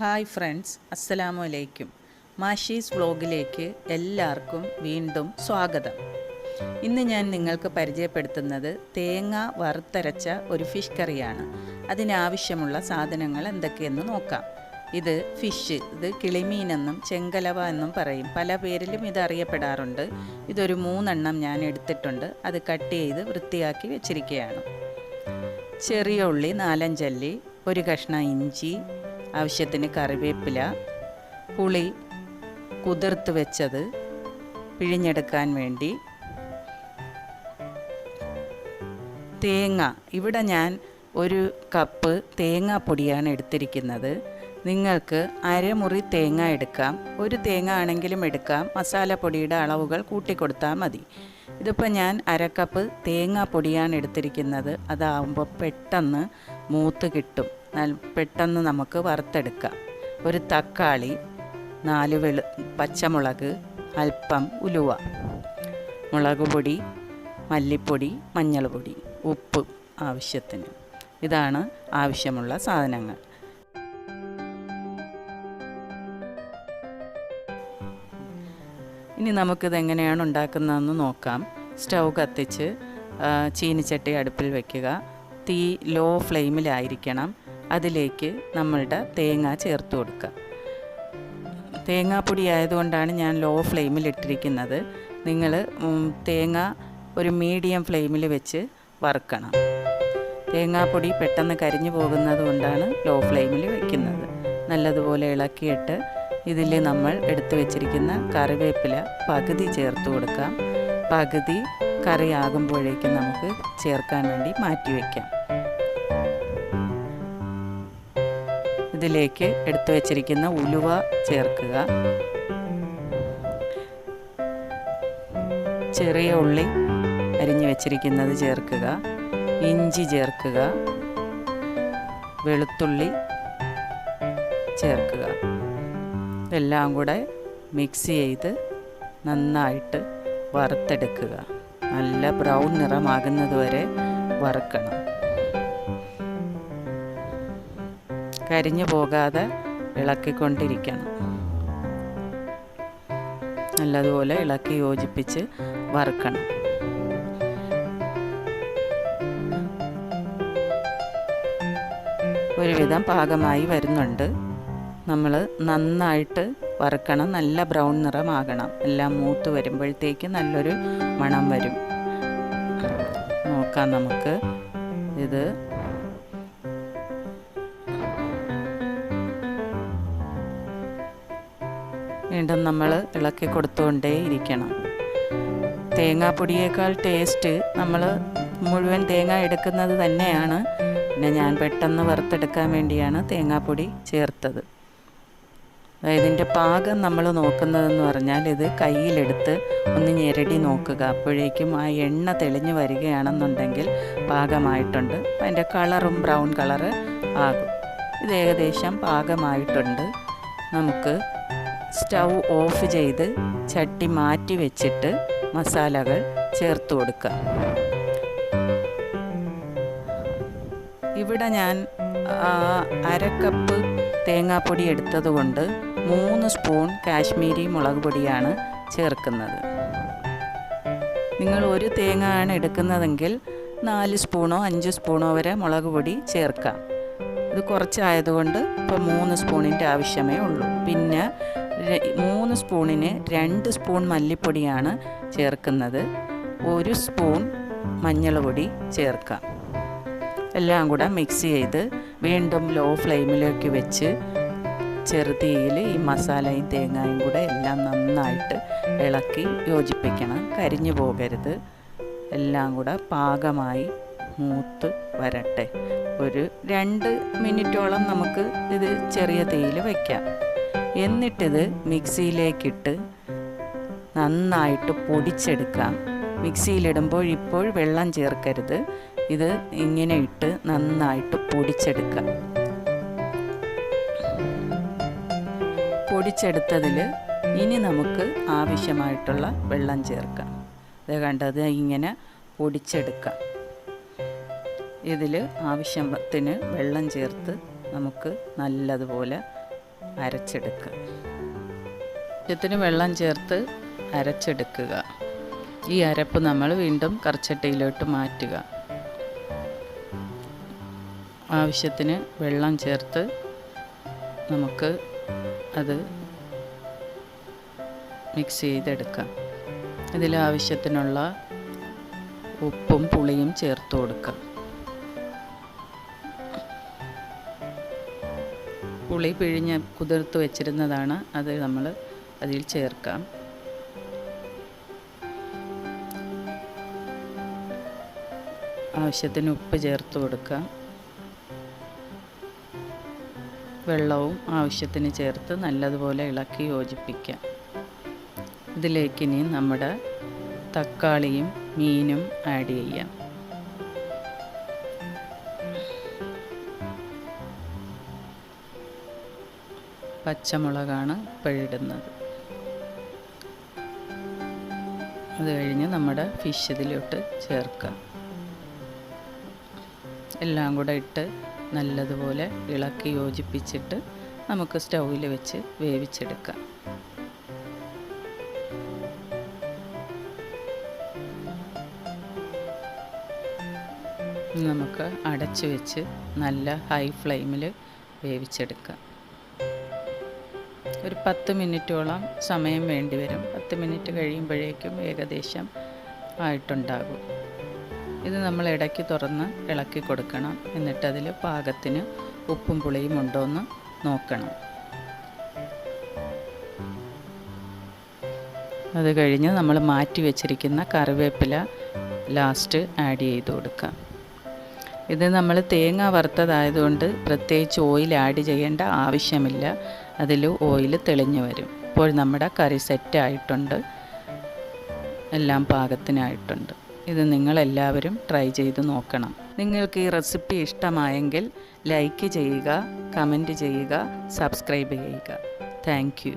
Hi friends, അസ്സലാമു അലൈക്കും. മാഷീസ് വ്ലോഗിലേക്ക് എല്ലാവർക്കും വീണ്ടും സ്വാഗതം. ഇന്ന് ഞാൻ നിങ്ങൾക്ക് പരിചയപ്പെടുത്തുന്നത് തേങ്ങ വറുത്തരച്ച ഒരു ഫിഷ് കറിയാണ്. അതിനാവശ്യമുള്ള സാധനങ്ങൾ എന്തൊക്കെയെന്ന് നോക്കാം. ഇത് ഫിഷ്, ഇത് കിളിമീനെന്നും ചെങ്കലവ എന്നും പറയും. പല പേരിലും ഇത് അറിയപ്പെടാറുണ്ട്. ഇതൊരു 3 എണ്ണം ഞാൻ എടുത്തിട്ടുണ്ട്. അത് കട്ട് ചെയ്ത് വൃത്തിയാക്കി വെച്ചിരിക്കുകയാണ്. ചെറിയ ഉള്ളി 4-5 അല്ലി, ഒരു കഷ്ണം ഇഞ്ചി, ആവശ്യത്തിന് കറിവേപ്പില, പുളി കുതിർത്ത് വെച്ചത് പിഴിഞ്ഞെടുക്കാൻ വേണ്ടി, തേങ്ങ. ഇവിടെ ഞാൻ 1 കപ്പ് തേങ്ങാപ്പൊടിയാണ് എടുത്തിരിക്കുന്നത്. നിങ്ങൾക്ക് അരമുറി തേങ്ങ എടുക്കാം, 1 തേങ്ങ ആണെങ്കിലും എടുക്കാം. മസാലപ്പൊടിയുടെ അളവുകൾ കൂട്ടിക്കൊടുത്താൽ മതി. ഇതിപ്പോൾ ഞാൻ 1/2 കപ്പ് തേങ്ങാപ്പൊടിയാണ് എടുത്തിരിക്കുന്നത്. അതാവുമ്പോൾ പെട്ടെന്ന് മൂത്ത് കിട്ടും, പെട്ടെന്ന് നമുക്ക് വറുത്തെടുക്കാം. 1 തക്കാളി, 4 പച്ചമുളക്, അല്പം ഉലുവ, മുളക് പൊടി, മല്ലിപ്പൊടി, മഞ്ഞൾപ്പൊടി, ഉപ്പ് ആവശ്യത്തിന്. ഇതാണ് ആവശ്യമുള്ള സാധനങ്ങൾ. ഇനി നമുക്കിത് എങ്ങനെയാണ് ഉണ്ടാക്കുന്നതെന്ന് നോക്കാം. സ്റ്റൗ കത്തിച്ച് ചീനിച്ചട്ടി അടുപ്പിൽ വയ്ക്കുക. തീ ലോ ഫ്ലെയിമിലായിരിക്കണം. അതിലേക്ക് നമ്മളുടെ തേങ്ങ ചേർത്ത് കൊടുക്കുക. തേങ്ങാപ്പൊടി ആയതുകൊണ്ടാണ് ഞാൻ ലോ ഫ്ലെയിമിലിട്ടിരിക്കുന്നത്. നിങ്ങൾ തേങ്ങ ഒരു മീഡിയം ഫ്ലെയിമിൽ വെച്ച് വറുക്കണം. തേങ്ങാപ്പൊടി പെട്ടെന്ന് കരിഞ്ഞു പോകുന്നത് കൊണ്ടാണ് ലോ ഫ്ലെയിമിൽ വയ്ക്കുന്നത്. നല്ലതുപോലെ ഇളക്കിയിട്ട് ഇതിൽ നമ്മൾ എടുത്തു വെച്ചിരിക്കുന്ന കറിവേപ്പില പകുതി ചേർത്ത് കൊടുക്കാം. പകുതി കറി ആകുമ്പോഴേക്കും നമുക്ക് ചേർക്കാൻ വേണ്ടി മാറ്റി വയ്ക്കാം. ഇതിലേക്ക് എടുത്തു വെച്ചിരിക്കുന്ന ഉലുവ ചേർക്കുക. ചെറിയ ഉള്ളി അരിഞ്ഞു വെച്ചിരിക്കുന്നത് ചേർക്കുക. ഇഞ്ചി ചേർക്കുക. വെളുത്തുള്ളി ചേർക്കുക. ഇതെല്ലാം കൂടെ മിക്സ് ചെയ്ത് നന്നായിട്ട് വറുത്തെടുക്കുക. നല്ല ബ്രൗൺ നിറമാകുന്നത് വരെ വറുക്കണം. കരിഞ്ഞു പോകാതെ ഇളക്കിക്കൊണ്ടിരിക്കണം. നല്ലതുപോലെ ഇളക്കി യോജിപ്പിച്ച് വറുക്കണം. ഒരുവിധം പാകമായി വരുന്നുണ്ട്. നമ്മൾ നന്നായിട്ട് വറുക്കണം. നല്ല ബ്രൗൺ നിറമാകണം. എല്ലാം മൂത്ത് വരുമ്പോഴത്തേക്ക് നല്ലൊരു മണം വരും. നോക്കാം നമുക്ക്. ഇത് വീണ്ടും നമ്മൾ ഇളക്കി കൊടുത്തുകൊണ്ടേ ഇരിക്കണം. തേങ്ങാപ്പൊടിയേക്കാൾ ടേസ്റ്റ് നമ്മൾ മുഴുവൻ തേങ്ങ എടുക്കുന്നത് തന്നെയാണ്. പിന്നെ ഞാൻ പെട്ടെന്ന് വറുത്തെടുക്കാൻ വേണ്ടിയാണ് തേങ്ങാപ്പൊടി ചേർത്തത്. ഇതിൻ്റെ പാകം നമ്മൾ നോക്കുന്നതെന്ന് പറഞ്ഞാൽ ഇത് കയ്യിലെടുത്ത് ഒന്ന് ഞെരടി നോക്കുക. അപ്പോഴേക്കും ആ എണ്ണ തെളിഞ്ഞു വരികയാണെന്നുണ്ടെങ്കിൽ പാകമായിട്ടുണ്ട്. അതിൻ്റെ കളറും ബ്രൗൺ കളറ് ആകും. ഇത് ഏകദേശം പാകമായിട്ടുണ്ട്. നമുക്ക് സ്റ്റൗ ഓഫ് ചെയ്ത് ചട്ടി മാറ്റി വെച്ചിട്ട് മസാലകൾ ചേർത്ത് കൊടുക്കാം. ഇവിടെ ഞാൻ 1/2 കപ്പ് തേങ്ങാപ്പൊടി എടുത്തതുകൊണ്ട് 3 സ്പൂൺ കാശ്മീരി മുളക് പൊടിയാണ് ചേർക്കുന്നത്. നിങ്ങൾ 1 തേങ്ങ ആണ് എടുക്കുന്നതെങ്കിൽ 4 സ്പൂണോ 5 സ്പൂണോ വരെ മുളക് പൊടി ചേർക്കാം. ഇത് കുറച്ചായതുകൊണ്ട് ഇപ്പോൾ 3 സ്പൂണിൻ്റെ ആവശ്യമേ ഉള്ളൂ. പിന്നെ 3 സ്പൂണിന് 2 സ്പൂൺ മല്ലിപ്പൊടിയാണ് ചേർക്കുന്നത്. 1 സ്പൂൺ മഞ്ഞൾപ്പൊടി ചേർക്കാം. എല്ലാം കൂടെ മിക്സ് ചെയ്ത് വീണ്ടും ലോ ഫ്ലെയിമിലേക്ക് വെച്ച് ചെറുതീയിൽ ഈ മസാലയും തേങ്ങയും കൂടെ എല്ലാം നന്നായിട്ട് ഇളക്കി യോജിപ്പിക്കണം. കരിഞ്ഞു പോകരുത്. എല്ലാം കൂടെ പാകമായി മൂത്ത് വരട്ടെ. ഒരു 2 മിനിറ്റോളം നമുക്ക് ഇത് ചെറിയ തീയിൽ വയ്ക്കാം. എന്നിട്ടിത് മിക്സിയിലേക്കിട്ട് നന്നായിട്ട് പൊടിച്ചെടുക്കാം. മിക്സിയിലിടുമ്പോൾ ഇപ്പോൾ വെള്ളം ചേർക്കരുത്. ഇത് ഇങ്ങനെ ഇട്ട് നന്നായിട്ട് പൊടിച്ചെടുക്കാം. പൊടിച്ചെടുത്തതിൽ ഇനി നമുക്ക് ആവശ്യമായിട്ടുള്ള വെള്ളം ചേർക്കാം. ഇത് കണ്ടത് ഇങ്ങനെ പൊടിച്ചെടുക്കാം. ഇതിൽ ആവശ്യത്തിന് വെള്ളം ചേർത്ത് നമുക്ക് നല്ലതുപോലെ അരച്ചെടുക്കുക. ആവശ്യത്തിന് വെള്ളം ചേർത്ത് അരച്ചെടുക്കുക. ഈ അരപ്പ് നമ്മൾ വീണ്ടും കറിച്ചട്ടിയിലോട്ട് മാറ്റുക. ആവശ്യത്തിന് വെള്ളം ചേർത്ത് നമുക്ക് അത് മിക്സ് ചെയ്തെടുക്കാം. ഇതിൽ ആവശ്യത്തിനുള്ള ഉപ്പും പുളിയും ചേർത്ത് കൊടുക്കാം. പുളി പിഴിഞ്ഞ് കുതിർത്ത് വെച്ചിരുന്നതാണ്, അത് നമ്മൾ അതിൽ ചേർക്കാം. ആവശ്യത്തിന് ഉപ്പ് ചേർത്ത് കൊടുക്കാം. വെള്ളവും ആവശ്യത്തിന് ചേർത്ത് നല്ലതുപോലെ ഇളക്കി യോജിപ്പിക്കാം. ഇതിലേക്ക് ഇനി നമ്മുടെ തക്കാളിയും മീനും ആഡ് ചെയ്യാം. പച്ചമുളകാണ് ഇപ്പോഴിടുന്നത്. അത് കഴിഞ്ഞ് നമ്മുടെ ഫിഷ് ഇതിലോട്ട് ചേർക്കാം. എല്ലാം കൂടെ ഇട്ട് നല്ലതുപോലെ ഇളക്കി യോജിപ്പിച്ചിട്ട് നമുക്ക് സ്റ്റൗവിൽ വെച്ച് വേവിച്ചെടുക്കാം. നമുക്ക് അടച്ചു വെച്ച് നല്ല ഹൈ ഫ്ലെയിമിൽ വേവിച്ചെടുക്കാം. ഒരു 10 മിനിറ്റോളം സമയം വേണ്ടി വരും. 10 മിനിറ്റ് കഴിയുമ്പോഴേക്കും ഏകദേശം ആയിട്ടുണ്ടാകും. ഇത് നമ്മൾ ഇടയ്ക്ക് തുറന്ന് ഇളക്കി കൊടുക്കണം. എന്നിട്ട് അതിൽ പാകത്തിന് ഉപ്പും പുളിയും ഉണ്ടോ എന്ന് നോക്കണം. അത് കഴിഞ്ഞ് നമ്മൾ മാറ്റി വെച്ചിരിക്കുന്ന കറിവേപ്പില ലാസ്റ്റ് ആഡ് ചെയ്ത് കൊടുക്കാം. ഇത് നമ്മൾ തേങ്ങ വറുത്തതായതുകൊണ്ട് പ്രത്യേകിച്ച് ഓയിൽ ആഡ് ചെയ്യേണ്ട ആവശ്യമില്ല. അതിൽ ഓയിൽ തെളിഞ്ഞു വരും. ഇപ്പോൾ നമ്മുടെ കറി സെറ്റായിട്ടുണ്ട്, എല്ലാം പാകത്തിനായിട്ടുണ്ട്. ഇത് നിങ്ങളെല്ലാവരും ട്രൈ ചെയ്ത് നോക്കണം. നിങ്ങൾക്ക് ഈ റെസിപ്പി ഇഷ്ടമായെങ്കിൽ ലൈക്ക് ചെയ്യുക, കമൻറ്റ് ചെയ്യുക, സബ്സ്ക്രൈബ് ചെയ്യുക. Thank you.